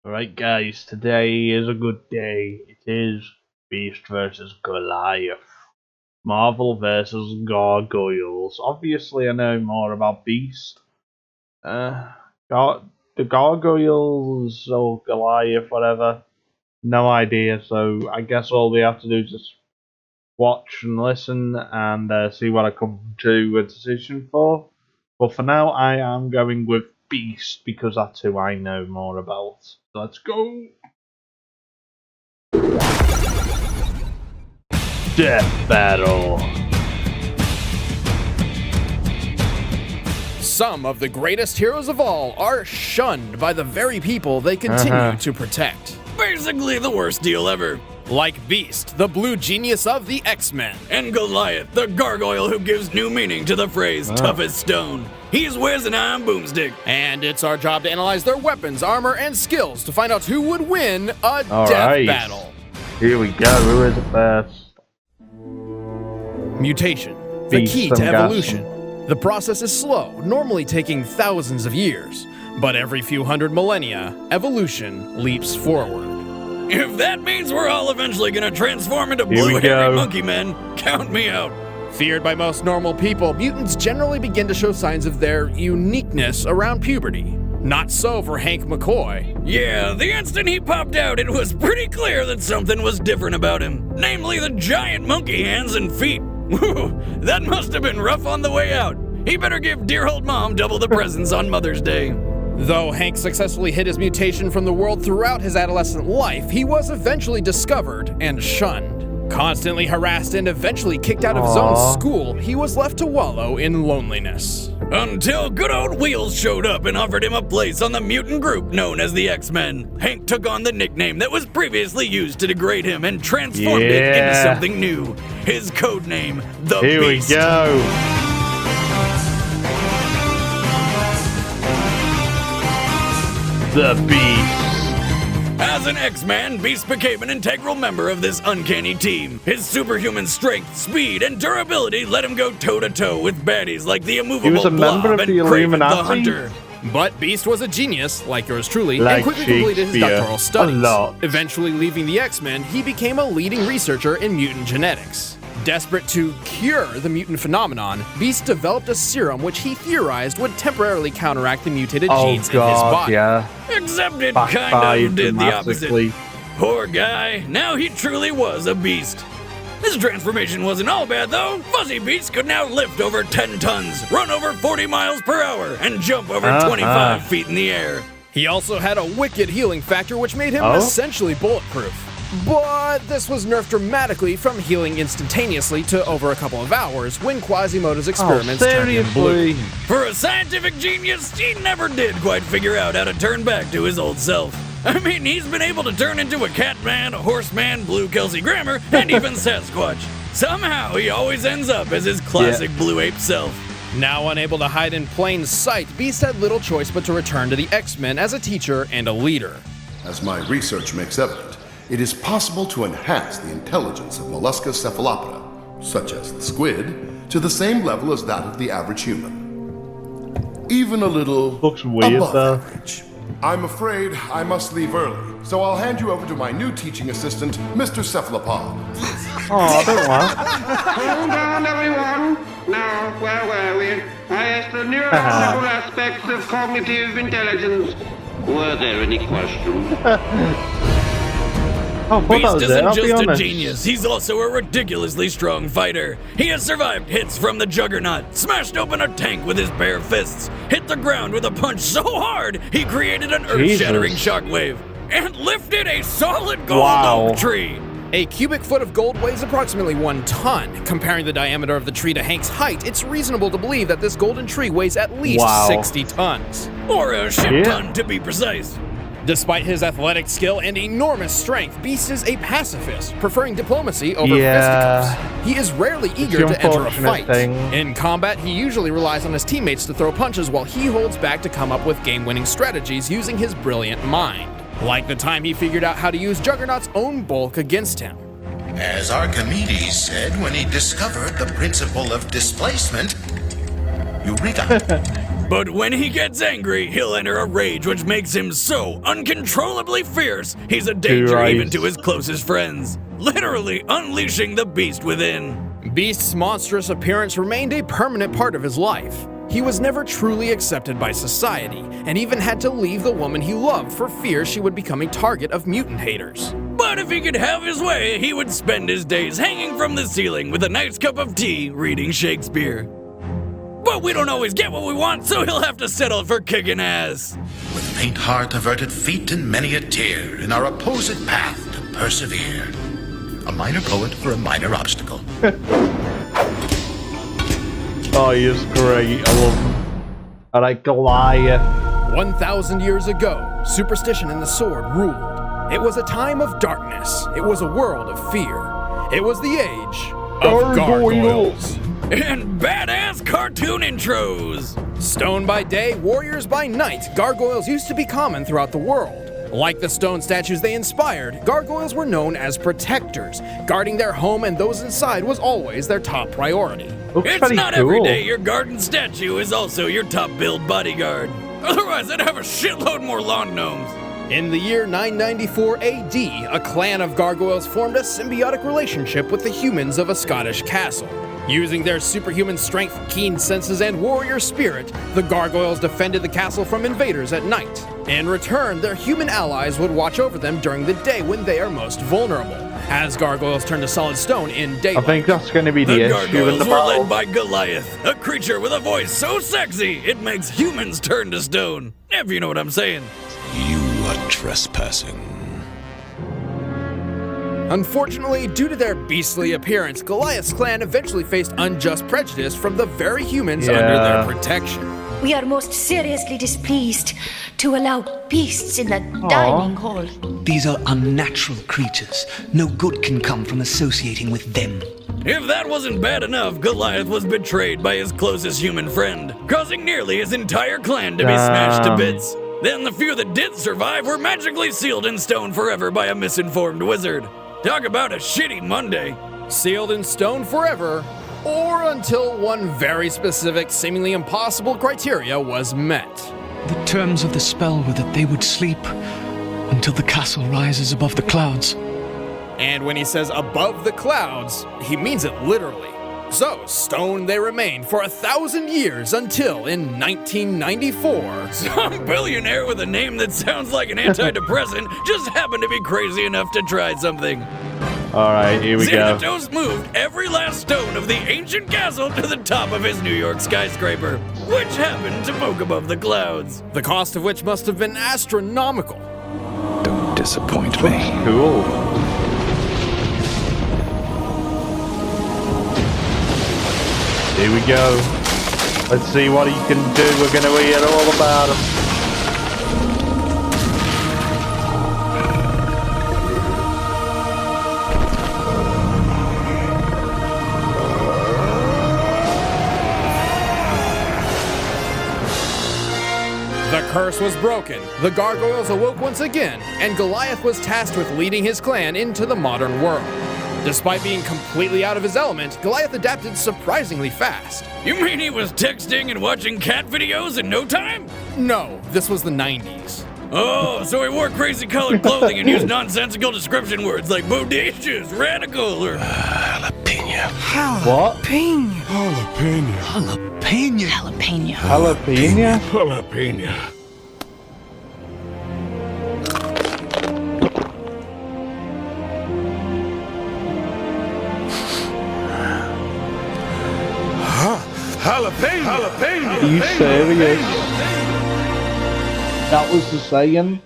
Alright guys, today is a good day. It is Beast versus Goliath. Marvel versus Gargoyles. Obviously I know more about Beast. The Gargoyles or Goliath, whatever. No idea, so I guess all we have to do is just watch and listen and see what I come to a decision for. But for now I am going with Beast because that's who I know more about. So let's go! Death Battle. Some of the greatest heroes of all are shunned by the very people they continue to protect. Basically the worst deal ever. Like Beast, the blue genius of the X-Men. And Goliath, the gargoyle who gives new meaning to the phrase tough as stone. He's Wiz and I'm Boomstick. And it's our job to analyze their weapons, armor, and skills to find out who would win a death battle. Here we go, who is it first? Mutation, the key to evolution. The process is slow, normally taking thousands of years. But every few hundred millennia, evolution leaps forward. If that means we're all eventually gonna transform into blue hairy monkey men, count me out. Feared by most normal people, mutants generally begin to show signs of their uniqueness around puberty. Not so for Hank McCoy. Yeah, the instant he popped out, it was pretty clear that something was different about him. Namely the giant monkey hands and feet. Whew, that must have been rough on the way out. He better give dear old mom double the presents on Mother's Day. Though Hank successfully hid his mutation from the world throughout his adolescent life, he was eventually discovered and shunned. Constantly harassed and eventually kicked out of his own school, he was left to wallow in loneliness. Until good old Wheels showed up and offered him a place on the mutant group known as the X-Men. Hank took on the nickname that was previously used to degrade him and transformed it into something new. His code name, the Beast. Here we go. The Beast. As an X-Man, Beast became an integral member of this uncanny team. His superhuman strength, speed, and durability let him go toe-to-toe with baddies like the immovable Blob and Kraven the Hunter. But Beast was a genius, like yours truly, and quickly completed his doctoral studies. Eventually leaving the X-Men, he became a leading researcher in mutant genetics. Desperate to cure the mutant phenomenon, Beast developed a serum which he theorized would temporarily counteract the mutated genes in his body. Except it kind of did the opposite. Poor guy, now he truly was a beast. His transformation wasn't all bad though. Fuzzy Beast could now lift over 10 tons, run over 40 miles per hour, and jump over 25 feet in the air. He also had a wicked healing factor which made him essentially bulletproof. But this was nerfed dramatically from healing instantaneously to over a couple of hours when Quasimodo's experiments turned him blue. For a scientific genius, he never did quite figure out how to turn back to his old self. I mean, he's been able to turn into a Catman, a Horseman, Blue Kelsey Grammer, and even Sasquatch. Somehow, he always ends up as his classic Blue Ape self. Now unable to hide in plain sight, Beast had little choice but to return to the X-Men as a teacher and a leader. As my research makes evident, it is possible to enhance the intelligence of mollusca cephalopoda, such as the squid, to the same level as that of the average human. Even a little above average. I'm afraid I must leave early, so I'll hand you over to my new teaching assistant, Mr. Cephalopod. Oh, I don't want. Hold on, everyone. Now, where were we? I asked the neurological aspects of cognitive intelligence. Were there any questions? Beast isn't just a genius, he's also a ridiculously strong fighter. He has survived hits from the Juggernaut, smashed open a tank with his bare fists, hit the ground with a punch so hard he created an earth-shattering shockwave, and lifted a solid gold oak tree. A cubic foot of gold weighs approximately 1 ton. Comparing the diameter of the tree to Hank's height, it's reasonable to believe that this golden tree weighs at least 60 tons. Or a shit ton, to be precise. Despite his athletic skill and enormous strength, Beast is a pacifist, preferring diplomacy over fisticuffs. He is rarely eager to enter a fight. In combat, he usually relies on his teammates to throw punches while he holds back to come up with game-winning strategies using his brilliant mind. Like the time he figured out how to use Juggernaut's own bulk against him. As Archimedes said when he discovered the principle of displacement, Eureka! But when he gets angry, he'll enter a rage which makes him so uncontrollably fierce, he's a danger even to his closest friends, literally unleashing the beast within. Beast's monstrous appearance remained a permanent part of his life. He was never truly accepted by society, and even had to leave the woman he loved for fear she would become a target of mutant haters. But if he could have his way, he would spend his days hanging from the ceiling with a nice cup of tea, reading Shakespeare. But we don't always get what we want, so he'll have to settle for kicking ass. With faint heart, averted feet, and many a tear, in our opposite path to persevere. A minor poet for a minor obstacle. Oh, he is great. I love him. I like Goliath. 1,000 years ago, superstition and the sword ruled. It was a time of darkness. It was a world of fear. It was the age of gargoyles. And badass cartoon intros. Stone by day, warriors by night, gargoyles used to be common throughout the world. Like the stone statues they inspired, gargoyles were known as protectors. Guarding their home and those inside was always their top priority. It's not every day your garden statue is also your top-billed bodyguard. Otherwise, I'd have a shitload more lawn gnomes. In the year 994 AD, a clan of gargoyles formed a symbiotic relationship with the humans of a Scottish castle. Using their superhuman strength, keen senses, and warrior spirit, the gargoyles defended the castle from invaders at night. In return, their human allies would watch over them during the day when they are most vulnerable, as gargoyles turn to solid stone in daylight. I think that's going to be the issue in the gargoyles were led by Goliath, a creature with a voice so sexy it makes humans turn to stone. If you know what I'm saying. You are trespassing. Unfortunately, due to their beastly appearance, Goliath's clan eventually faced unjust prejudice from the very humans under their protection. We are most seriously displeased to allow beasts in the dining hall. These are unnatural creatures. No good can come from associating with them. If that wasn't bad enough, Goliath was betrayed by his closest human friend, causing nearly his entire clan to be smashed to bits. Then the few that did survive were magically sealed in stone forever by a misinformed wizard. Talk about a shitty Monday. Sealed in stone forever, or until one very specific, seemingly impossible criteria was met. The terms of the spell were that they would sleep until the castle rises above the clouds. And when he says above the clouds, he means it literally. So, stone they remained for 1,000 years until in 1994. Some billionaire with a name that sounds like an antidepressant just happened to be crazy enough to try something. Alright, here we go. Xanatos moved every last stone of the ancient castle to the top of his New York skyscraper, which happened to poke above the clouds. The cost of which must have been astronomical. Don't disappoint me. Cool. Here we go. Let's see what he can do. We're going to hear all about him. The curse was broken, the gargoyles awoke once again, and Goliath was tasked with leading his clan into the modern world. Despite being completely out of his element, Goliath adapted surprisingly fast. You mean he was texting and watching cat videos in no time? No, this was the 90s. Oh, so he wore crazy colored clothing and used nonsensical description words like bodacious, radical, or... Jalapeno. What? Jalapeno. Jalapeno. Jalapeno? Jalapeno. Are you serious? That was the saying?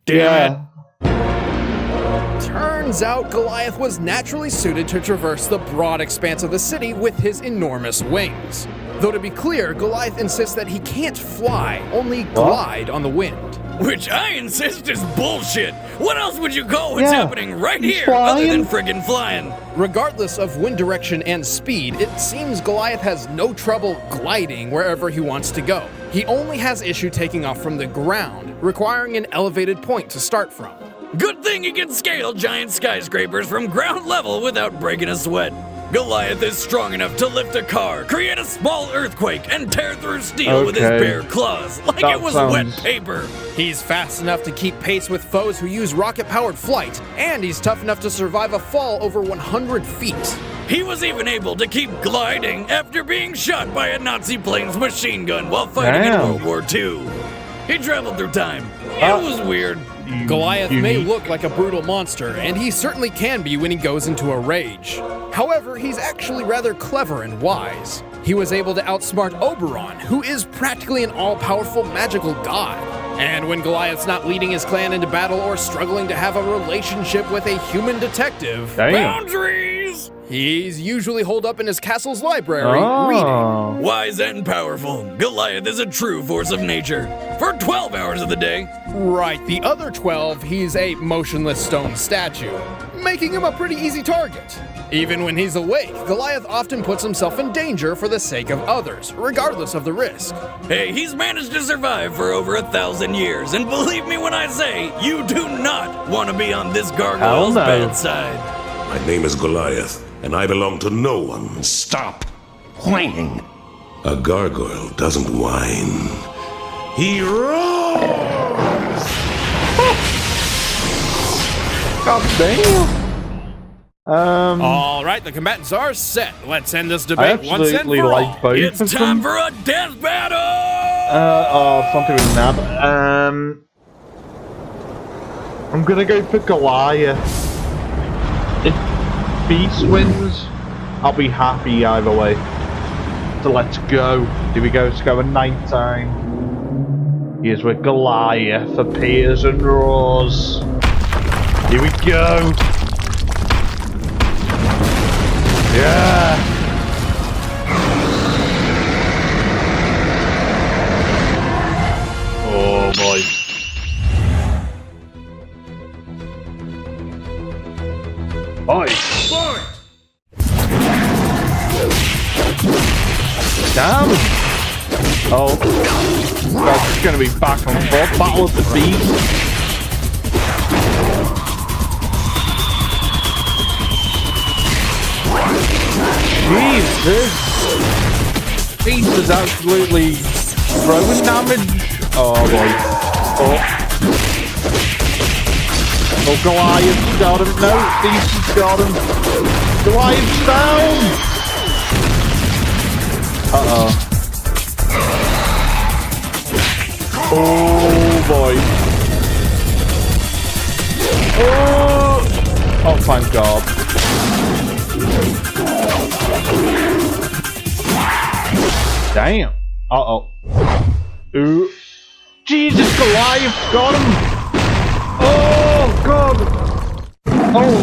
Damn it. Turns out Goliath was naturally suited to traverse the broad expanse of the city with his enormous wings. Though to be clear, Goliath insists that he can't fly, only glide on the wind. Which I insist is bullshit. What else would you call what's happening right here other than friggin' flying? Regardless of wind direction and speed, it seems Goliath has no trouble gliding wherever he wants to go. He only has issue taking off from the ground, requiring an elevated point to start from. Good thing he can scale giant skyscrapers from ground level without breaking a sweat. Goliath is strong enough to lift a car, create a small earthquake, and tear through steel with his bare claws like it was wet paper. He's fast enough to keep pace with foes who use rocket-powered flight, and he's tough enough to survive a fall over 100 feet. He was even able to keep gliding after being shot by a Nazi plane's machine gun while fighting in World War II. He traveled through time. It was weird. Goliath may look like a brutal monster, and he certainly can be when he goes into a rage. However, he's actually rather clever and wise. He was able to outsmart Oberon, who is practically an all-powerful magical god. And when Goliath's not leading his clan into battle or struggling to have a relationship with a human detective, boundaries! He's usually holed up in his castle's library, reading. Wise and powerful, Goliath is a true force of nature. For 12 hours of the day. Right, the other 12, he's a motionless stone statue, making him a pretty easy target. Even when he's awake, Goliath often puts himself in danger for the sake of others, regardless of the risk. Hey, he's managed to survive for over 1,000 years, and believe me when I say, you do not want to be on this gargoyle's bad side. My name is Goliath, and I belong to no one. Stop whining. A gargoyle doesn't whine. He roars! God damn. All right, the combatants are set. Let's end this debate once and for all. Both it's time for a death battle! Something with that. I'm gonna go for Goliath. If Beast wins, I'll be happy either way. So let's go. Here we go. Let's go at night time. Here's where Goliath appears and roars. Here we go. Yeah. Oh boy. Boy. Damn. Oh. God, it's gonna be back and forth. Battle of the Beast. Jesus! Beast is absolutely throwing damage. Oh boy. Oh, Goliath's got him. No, Beast has got him. Goliath's down! Uh-oh. Oh boy. Oh, thank God. Damn. Uh-oh. Ooh. Jesus, Goliath got him. Oh, God. Oh.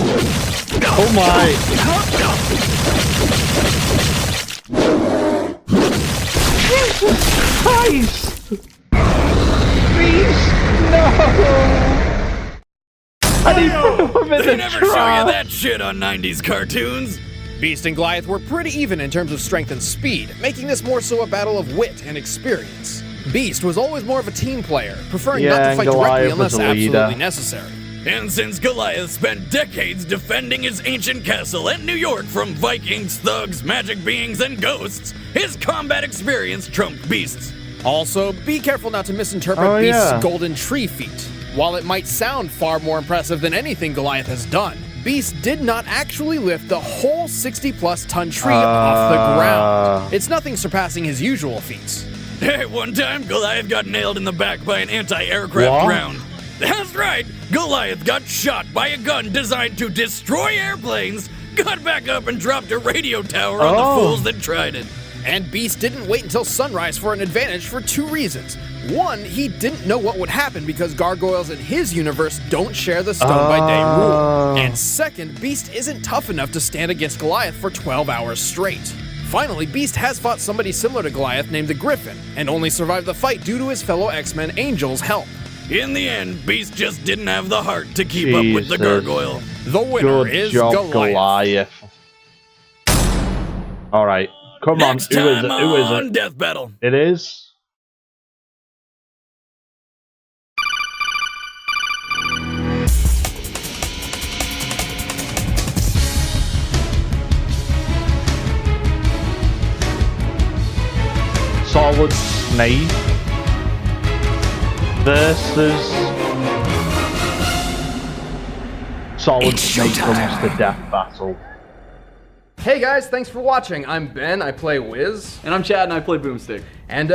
Oh, my. Jesus Christ. Please, no. They never show you that shit on 90s cartoons. Beast and Goliath were pretty even in terms of strength and speed, making this more so a battle of wit and experience. Beast was always more of a team player, preferring not to fight directly unless absolutely necessary. And since Goliath spent decades defending his ancient castle in New York from Vikings, thugs, magic beings, and ghosts, his combat experience trumped Beast's. Also, be careful not to misinterpret Beast's golden tree feat. While it might sound far more impressive than anything Goliath has done, Beast did not actually lift the whole 60-plus ton tree off the ground. It's nothing surpassing his usual feats. Hey, one time, Goliath got nailed in the back by an anti-aircraft round. That's right, Goliath got shot by a gun designed to destroy airplanes, got back up and dropped a radio tower on the fools that tried it. And Beast didn't wait until sunrise for an advantage for two reasons. One, he didn't know what would happen because gargoyles in his universe don't share the stone-by-day rule. And second, Beast isn't tough enough to stand against Goliath for 12 hours straight. Finally, Beast has fought somebody similar to Goliath named the Griffin, and only survived the fight due to his fellow X-Men Angel's help. In the end, Beast just didn't have the heart to keep up with the gargoyle. The winner is Goliath. Alright, come on. Next time Who is it? Death Battle. It is... Solid Snake versus Solid Snake comes to Death Battle. Hey guys, thanks for watching. I'm Ben, I play Wiz. And I'm Chad, and I play Boomstick. And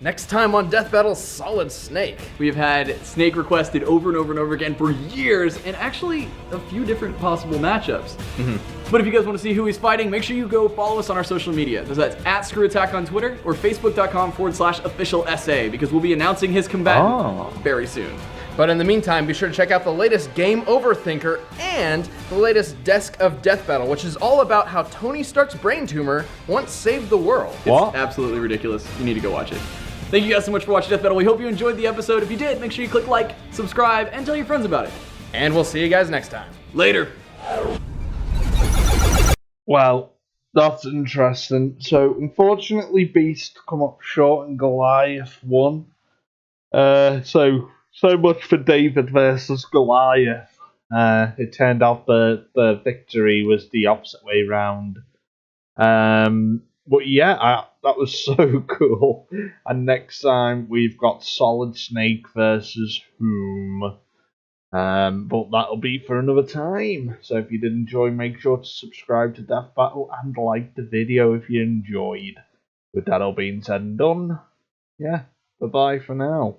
next time on Death Battle, Solid Snake. We've had Snake requested over and over and over again for years, and actually a few different possible matchups. But if you guys want to see who he's fighting, make sure you go follow us on our social media. That's at ScrewAttack on Twitter or Facebook.com/officialSA, because we'll be announcing his combatant very soon. But in the meantime, be sure to check out the latest Game Over Thinker and the latest Desk of Death Battle, which is all about how Tony Stark's brain tumor once saved the world. It's absolutely ridiculous. You need to go watch it. Thank you guys so much for watching Death Battle. We hope you enjoyed the episode. If you did, make sure you click like, subscribe, and tell your friends about it. And we'll see you guys next time. Later. Well, that's interesting. So, unfortunately, Beast come up short and Goliath won. So much for David versus Goliath. It turned out the victory was the opposite way round. But yeah, that was so cool. And next time we've got Solid Snake versus whom? But that'll be for another time. So if you did enjoy, make sure to subscribe to Death Battle and like the video if you enjoyed. With that all being said and done, yeah, bye-bye for now.